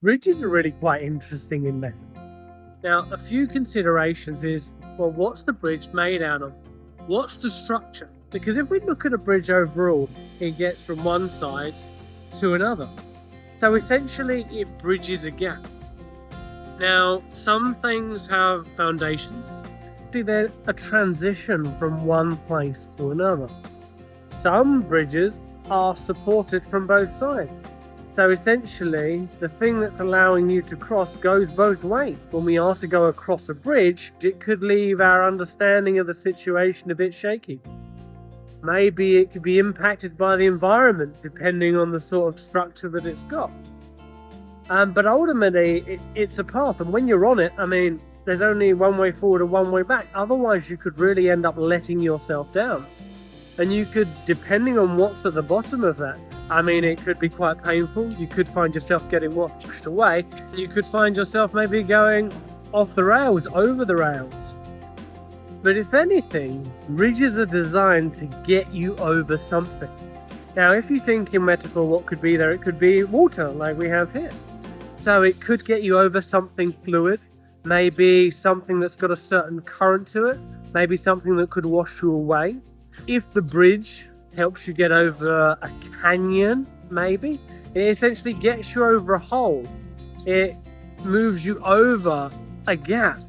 Bridges are really quite interesting in metal. Now, a few considerations is, well, what's the bridge made out of? What's the structure? Because if we look at a bridge overall, it gets from one side to another. So essentially, it bridges a gap. Now, some things have foundations. They're a transition from one place to another. Some bridges are supported from both sides. So essentially, the thing that's allowing you to cross goes both ways. When we are to go across a bridge, it could leave our understanding of the situation a bit shaky. Maybe it could be impacted by the environment, depending on the sort of structure that it's got. But ultimately, it's a path, and when you're on it, there's only one way forward and one way back. Otherwise, you could really end up letting yourself down. And you could, depending on what's at the bottom of that, it could be quite painful. You could find yourself getting washed away. You could find yourself maybe going off the rails, over the rails. But if anything, bridges are designed to get you over something. Now, if you think in metaphor what could be there, it could be water, like we have here. So it could get you over something fluid, maybe something that's got a certain current to it, maybe something that could wash you away. If the bridge helps you get over a canyon, maybe, it essentially gets you over a hole. It moves you over a gap,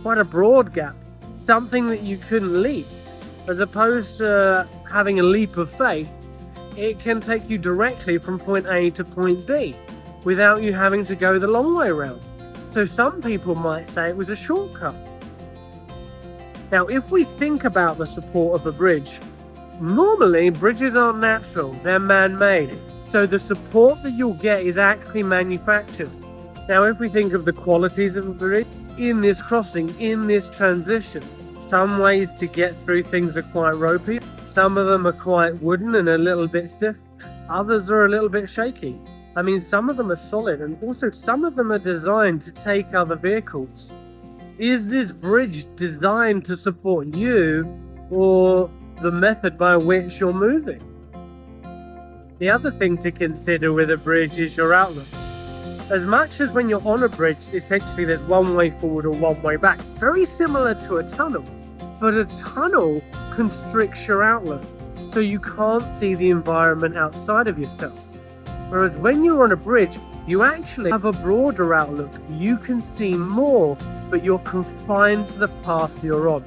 quite a broad gap, something that you couldn't leap. As opposed to having a leap of faith, it can take you directly from point A to point B without you having to go the long way around. So some people might say it was a shortcut. Now, if we think about the support of a bridge, normally bridges aren't natural, they're man-made. So the support that you'll get is actually manufactured. Now, if we think of the qualities of a bridge, in this crossing, in this transition, some ways to get through things are quite ropey, some of them are quite wooden and a little bit stiff, others are a little bit shaky. Some of them are solid, and also some of them are designed to take other vehicles. Is this bridge designed to support you or the method by which you're moving? The other thing to consider with a bridge is your outlook. As much as when you're on a bridge, essentially there's one way forward or one way back, very similar to a tunnel, but a tunnel constricts your outlook, so you can't see the environment outside of yourself. Whereas when you're on a bridge, you actually have a broader outlook. You can see more, but you're confined to the path you're on.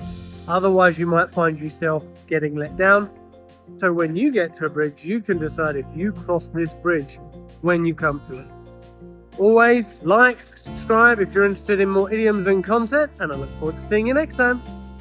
Otherwise, you might find yourself getting let down. So when you get to a bridge, you can decide if you cross this bridge when you come to it. Always like, subscribe if you're interested in more idioms and content, and I look forward to seeing you next time.